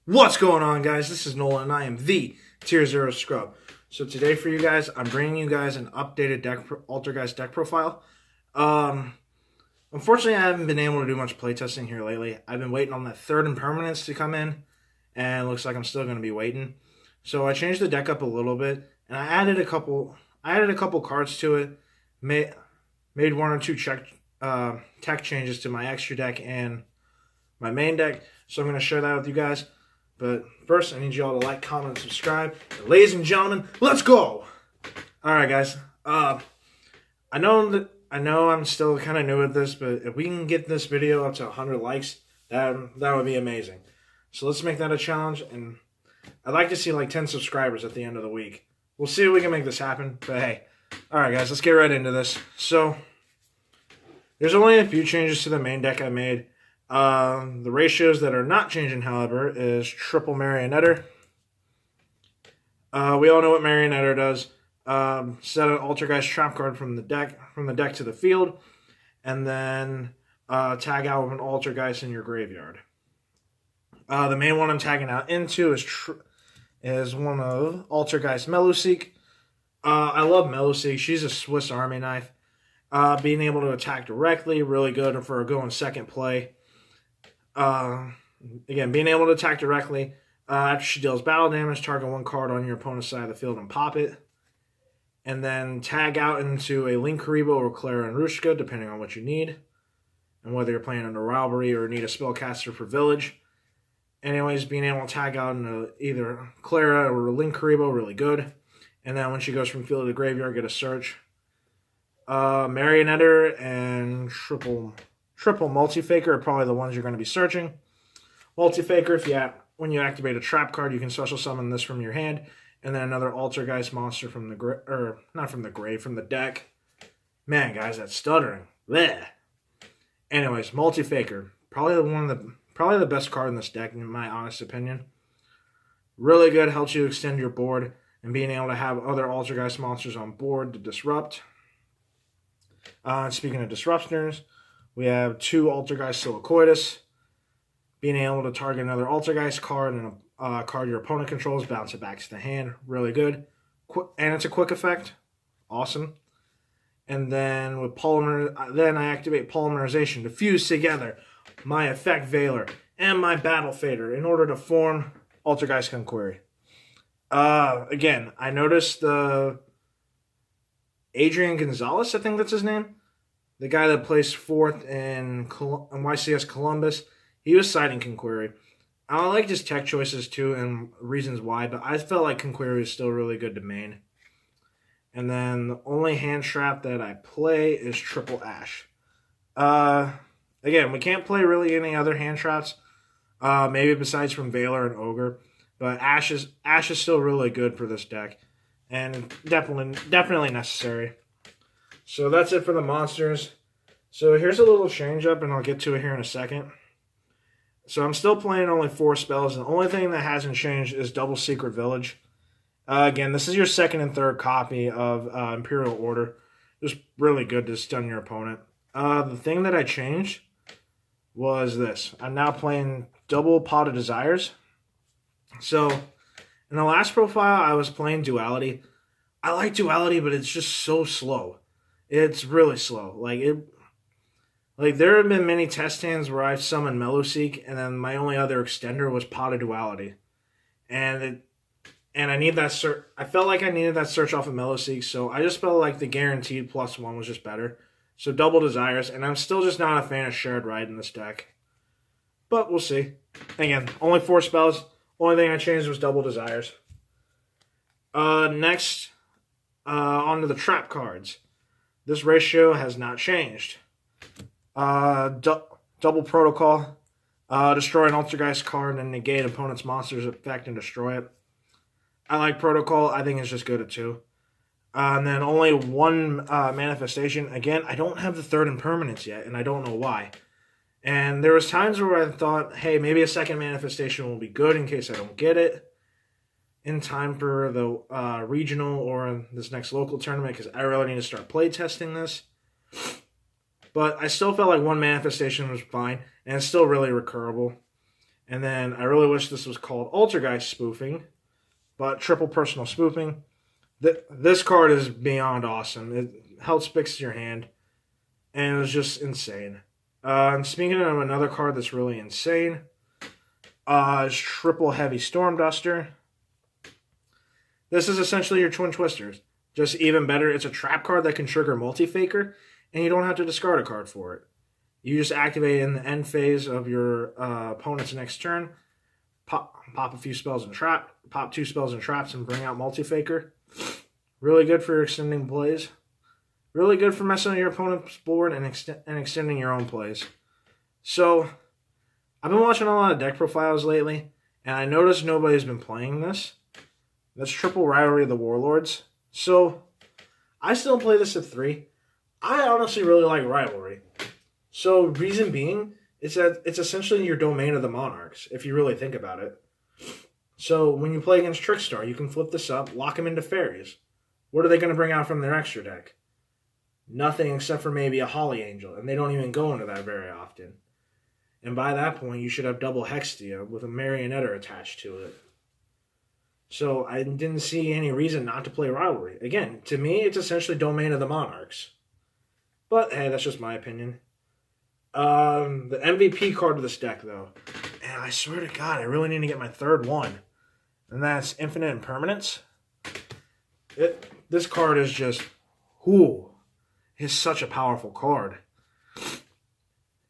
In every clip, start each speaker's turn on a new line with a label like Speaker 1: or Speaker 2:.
Speaker 1: What's going on, guys? This is Nolan, and I am the Tier 0 Scrub. So today for you guys, I'm bringing you guys an updated Altergeist deck profile. Um, Unfortunately, I haven't been able to do much playtesting here lately. I've been waiting on that third impermanence to come in, and it looks like I'm still going to be waiting. So I changed the deck up a little bit, and I added a couple cards to it, made one or two tech changes to my extra deck and my main deck. So I'm going to share that with you guys. But first, I need you all to like, comment, and subscribe. And ladies and gentlemen, let's go! Alright, guys. I know I'm still kind of new at this, but if we can get this video up to 100 likes, that would be amazing. So let's make that a challenge, and I'd like to see like 10 subscribers at the end of the week. We'll see if we can make this happen, but hey. Alright, guys, let's get right into this. So, there's only a few changes to the main deck I made. The ratios that are not changing, however, is triple Marionetter. We all know what Marionetter does. Set an Altergeist trap card from the deck to the field, and then tag out with an Altergeist in your graveyard. The main one I'm tagging out into is one of Altergeist Meluseek. I love Meluseek. She's a Swiss Army knife. Being able to attack directly, really good for a go in second play. Again, being able to attack directly. After she deals battle damage, target one card on your opponent's side of the field and pop it. And then tag out into a Linkuriboh or Clara and Rushka, depending on what you need. And whether you're playing under Rivalry or need a spellcaster for Village. Anyways, being able to tag out into either Clara or Linkuriboh, really good. And then when she goes from field to graveyard, get a search. Marionetter and Triple Multifaker are probably the ones you're going to be searching. Multifaker, when you activate a trap card, you can special summon this from your hand, and then another Altergeist monster from the deck. Man, guys, that's stuttering. Blech. Anyways, Multifaker, probably the best card in this deck, in my honest opinion. Really good, helps you extend your board, and being able to have other Altergeist monsters on board to disrupt. Speaking of disruptors, we have two Altergeist Silicoides. Being able to target another Altergeist card and a card your opponent controls, bounce it back to the hand. Really good. And it's a quick effect. Awesome. And then with I activate Polymerization to fuse together my Effect Veiler and my Battle Fader in order to form Altergeist Conqueror. Again, I noticed the Adrian Gonzalez, I think that's his name. The guy that placed fourth in YCS Columbus. He was citing Conqueror. I liked his tech choices too and reasons why, but I felt like Conqueror is still really good to main. And then the only hand trap that I play is Triple Ash. Again, we can't play really any other hand traps, maybe besides from Veiler and Ogre, but Ash is still really good for this deck. And definitely necessary. So that's it for the monsters. So here's a little change up, and I'll get to it here in a second. So I'm still playing only 4 spells. And the only thing that hasn't changed is Double Secret Village. Again, this is your second and third copy of Imperial Order. Just really good to stun your opponent. The thing that I changed was this. I'm now playing Double Pot of Desires. So in the last profile, I was playing Duality. I like Duality, but it's just so slow. It's really slow. Like there have been many test hands where I've summoned Meluseek, and then my only other extender was Pot of Duality, and I need that search. I felt like I needed that search off of Meluseek, so I just felt like the guaranteed +1 was just better. So Double Desires, and I'm still just not a fan of Shared Ride in this deck, but we'll see. Again, only 4 spells. Only thing I changed was Double Desires. Next, onto the trap cards. This ratio has not changed. Double Protocol. Destroy an Altergeist card and negate opponent's monster's effect and destroy it. I like Protocol. I think it's just good at 2. And then only 1 manifestation. Again, I don't have the third impermanence yet, and I don't know why. And there was times where I thought, hey, maybe a second manifestation will be good in case I don't get it in time for the regional or this next local tournament, because I really need to start playtesting this. But I still felt like 1 manifestation was fine, and it's still really recurable. And then I really wish this was called Altergeist spoofing, but triple personal spoofing. This card is beyond awesome. It helps fix your hand, and it was just insane. And speaking of another card that's really insane, is Triple Heavy Storm Duster. This is essentially your Twin Twisters. Just even better, it's a trap card that can trigger Multi-Faker, and you don't have to discard a card for it. You just activate it in the end phase of your opponent's next turn, pop a few spells and pop 2 spells and traps, and bring out Multi-Faker. Really good for extending plays. Really good for messing with your opponent's board and extending your own plays. So, I've been watching a lot of deck profiles lately, and I noticed nobody's been playing this. That's Triple Rivalry of the Warlords. So, I still play this at 3. I honestly really like Rivalry. So, reason being, it's essentially your domain of the Monarchs, if you really think about it. So, when you play against Trickstar, you can flip this up, lock them into fairies. What are they going to bring out from their extra deck? Nothing except for maybe a Holly Angel, and they don't even go into that very often. And by that point, you should have double Hextia with a Marionetter attached to it. So I didn't see any reason not to play Rivalry. Again, to me, it's essentially domain of the Monarchs. But, hey, that's just my opinion. The MVP card of this deck, though. And I swear to God, I really need to get my third one. And that's Infinite Impermanence. This card is just... It's such a powerful card.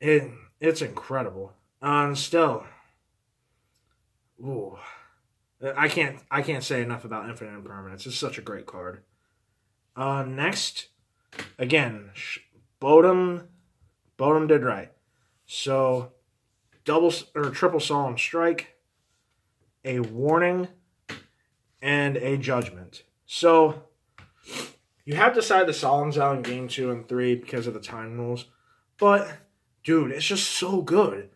Speaker 1: It's incredible. Still... I can't say enough about Infinite Impermanence. It's such a great card. Next, again, Bodum did right. So, triple Solemn Strike, a Warning, and a Judgment. So, you have to side the Solemns out in game 2 and 3 because of the time rules. But, dude, it's just so good.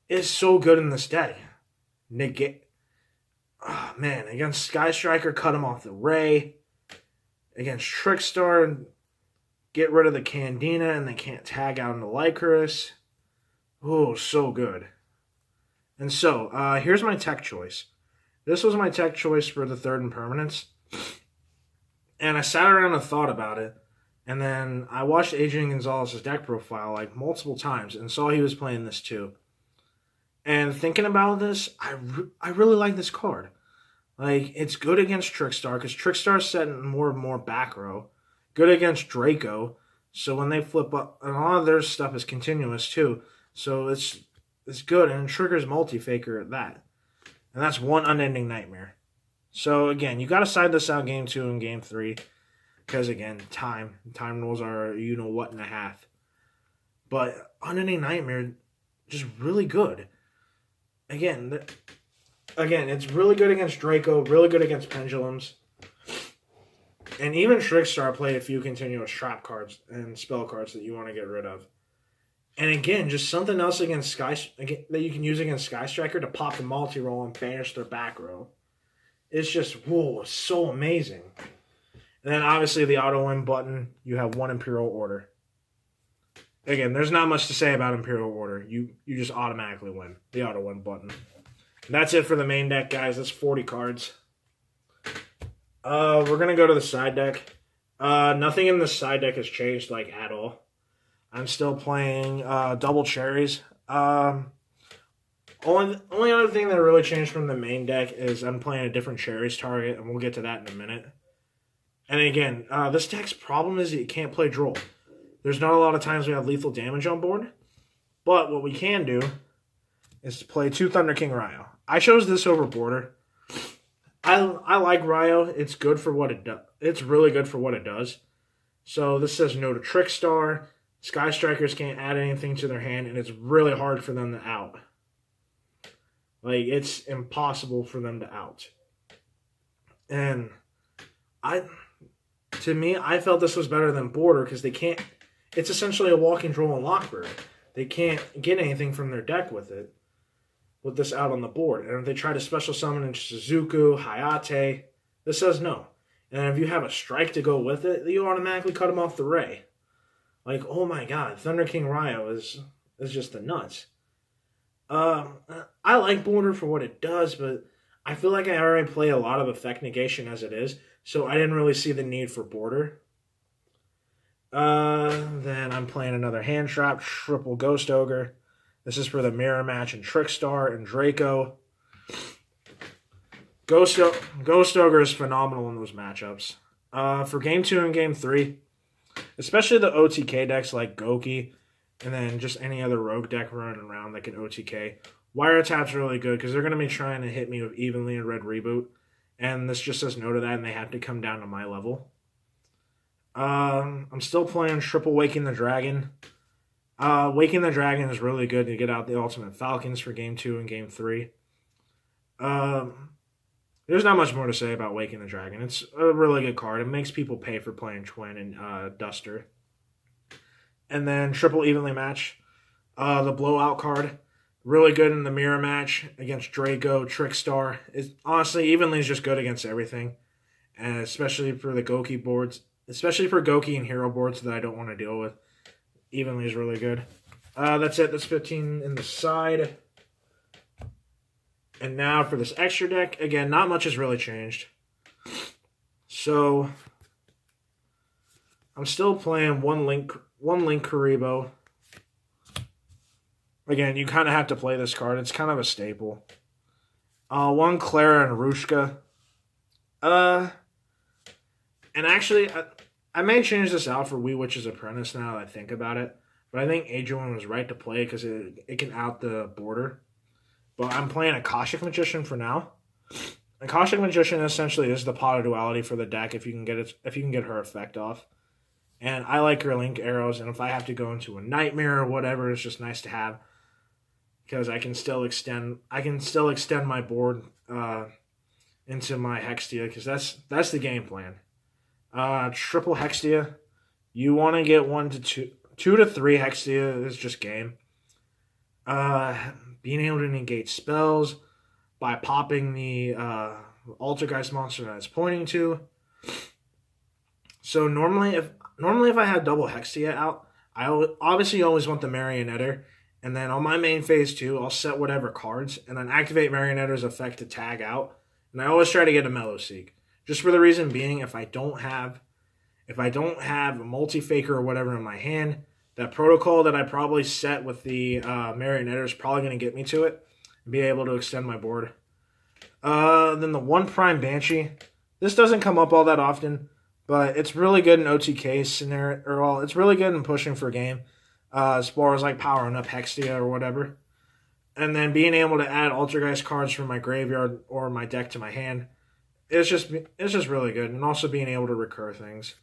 Speaker 1: It's so good in this deck. Oh, man, against Sky Striker, cut him off the Ray. Against Trickstar, get rid of the Candina, and they can't tag out into Lycoris. Oh, so good. And so, here's my tech choice. This was my tech choice for the third Impermanence. And I sat around and thought about it. And then I watched Adrian Gonzalez's deck profile like multiple times and saw he was playing this too. And thinking about this, I really like this card. Like, it's good against Trickstar, because Trickstar's setting more and more back row. Good against Draco, so when they flip up, and a lot of their stuff is continuous too, so it's good, and it triggers Multi-Faker at that. And that's one Unending Nightmare. So, again, you got to side this out game 2 and game 3, because, again, time rules are you-know-what and a half. But Unending Nightmare, just really good. Again, it's really good against Draco, really good against Pendulums. And even Trickstar played a few continuous trap cards and spell cards that you want to get rid of. And again, just something else against that you can use against Sky Striker to pop the multi-roll and banish their back row. It's just, so amazing. And then obviously the auto-win button, you have one Imperial Order. Again, there's not much to say about Imperial Order. You just automatically win the auto-win button. And that's it for the main deck, guys. That's 40 cards. We're going to go to the side deck. Nothing in the side deck has changed, like, at all. I'm still playing double cherries. Only other thing that really changed from the main deck is I'm playing a different cherries target, and we'll get to that in a minute. And again, this deck's problem is that you can't play Droll. There's not a lot of times we have lethal damage on board. But what we can do is to play 2 Thunder King Ryo. I chose this over Border. I like Ryo. It's good for what it does. It's really good for what it does. So this says no to Trickstar. Sky Strikers can't add anything to their hand, and it's really hard for them to out. Like, it's impossible for them to out. And to me, I felt this was better than Border because they can't. It's essentially a walking Droll and Lockbird. They can't get anything from their deck with it. With this out on the board. And if they try to special summon into Suzuku, Hayate, this says no. And if you have a strike to go with it, you automatically cut them off the Ray. Like, oh my god, Thunder King Ryo is just the nuts. Um, I like Border for what it does, but I feel like I already play a lot of effect negation as it is, so I didn't really see the need for Border. Then I'm playing another hand trap, triple Ghost Ogre. This is for the mirror match and Trickstar and Draco. Ghost, Ghost Ogre is phenomenal in those matchups. For game 2 and game 3, especially the OTK decks like Goki, and then just any other rogue deck running around that can OTK. Wiretap's really good because they're going to be trying to hit me with evenly and red reboot, and this just says no to that, and they have to come down to my level. I'm still playing Triple Waking the Dragon. Waking the Dragon is really good to get out the Ultimate Falcons for game 2 and game 3. There's not much more to say about Waking the Dragon. It's a really good card. It makes people pay for playing Twin and Duster. And then Triple Evenly Match. The Blowout card. Really good in the mirror match against Draco, Trickstar. Honestly, Evenly is just good against everything. And especially for the Goki boards. Especially for Goki and Hero boards that I don't want to deal with. Evenly is really good. That's it. That's 15 in the side. And now for this extra deck. Again, not much has really changed. So I'm still playing one link Karibo. Again, you kind of have to play this card. It's kind of a staple. One Clara and Rushka. And actually, I may change this out for Wee Witch's Apprentice now that I think about it. But I think Adrian was right to play because it can out the border. But I'm playing Akashic Magician for now. Akashic Magician essentially is the pot of duality for the deck if you can get her effect off. And I like her link arrows, and if I have to go into a nightmare or whatever, it's just nice to have because I can still extend my board into my Hextia because that's the game plan. Triple Hextia, you want to get 1 to 2 to 3 Hextia is just game. Being able to negate spells by popping the Altergeist monster that it's pointing to. So normally if I have double Hextia out, I obviously always want the Marionetter, and then on my main phase 2, I'll set whatever cards, and then activate Marionetter's effect to tag out, and I always try to get a Mellow Seek. Just for the reason being, if I don't have a Multi-Faker or whatever in my hand, that protocol that I probably set with the Marionetter is probably going to get me to it and be able to extend my board. Then the 1 Prime Banshee. This doesn't come up all that often, but it's really good in OTK scenario. It's really good in pushing for game as far as like powering up Hextia or whatever. And then being able to add Altergeist cards from my graveyard or my deck to my hand. It's just really good. And also being able to recur things.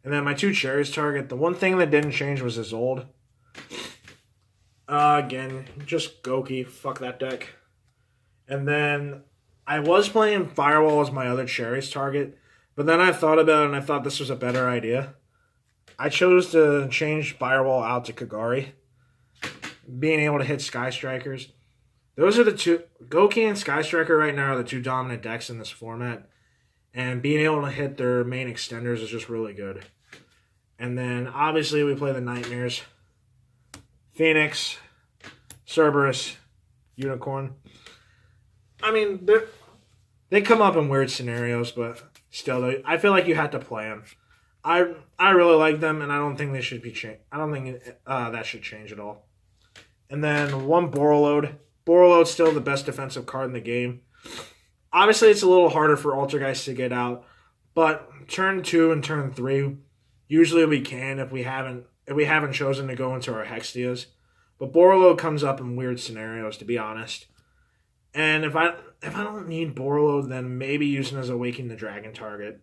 Speaker 1: And then my 2 Cherries target. The one thing that didn't change was Isolde. Again, just Goki. Fuck that deck. And then I was playing Firewall as my other Cherries target. But then I thought about it and I thought this was a better idea. I chose to change Firewall out to Kagari. Being able to hit Sky Strikers. Those are the two. Goki and Sky Striker right now are the 2 dominant decks in this format. And being able to hit their main extenders is just really good. And then, obviously, we play the Nightmares. Phoenix, Cerberus, Unicorn. I mean, they come up in weird scenarios, but still, I feel like you have to play them. I really like them, and I don't think they should be changed. I don't think that should change at all. And then 1 Borreload. Borreload's still the best defensive card in the game. Obviously, it's a little harder for Altergeist to get out, but turn 2 and turn 3, usually we can if we haven't chosen to go into our Hextias. But Borreload comes up in weird scenarios, to be honest. And if I don't need Borreload, then maybe using as a Waking the Dragon target.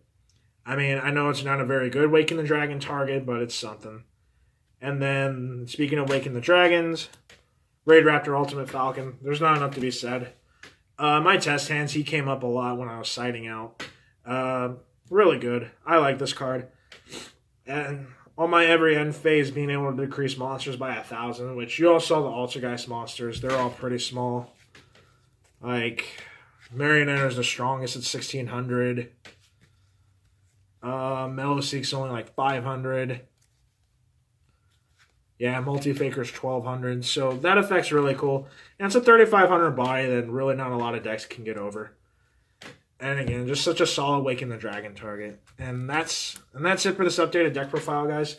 Speaker 1: I mean, I know it's not a very good Waking the Dragon target, but it's something. And then, speaking of Waking the Dragons, Raid Raptor Ultimate Falcon. There's not enough to be said. My test hands, he came up a lot when I was sighting out. Really good. I like this card. And on my every end phase, being able to decrease monsters by 1,000, which you all saw the Altergeist monsters. They're all pretty small. Like, Marionette is the strongest at 1,600. Mellow Seek's only like 500. Yeah, multi-faker's 1200. So that effect's really cool. And it's a 3500 buy that really not a lot of decks can get over. And again, just such a solid Waking the Dragon target. And that's it for this updated deck profile, guys.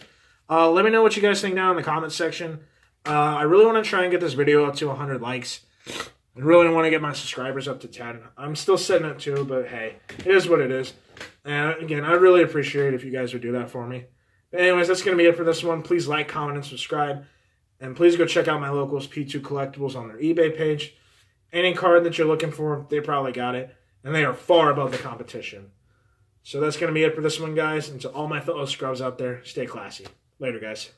Speaker 1: Let me know what you guys think down in the comments section. I really want to try and get this video up to 100 likes. I really want to get my subscribers up to 10. I'm still sitting at 2, but hey, it is what it is. And again, I'd really appreciate it if you guys would do that for me. But anyways, that's going to be it for this one. Please like, comment, and subscribe. And please go check out my locals, P2 Collectibles, on their eBay page. Any card that you're looking for, they probably got it. And they are far above the competition. So that's going to be it for this one, guys. And to all my fellow scrubs out there, stay classy. Later, guys.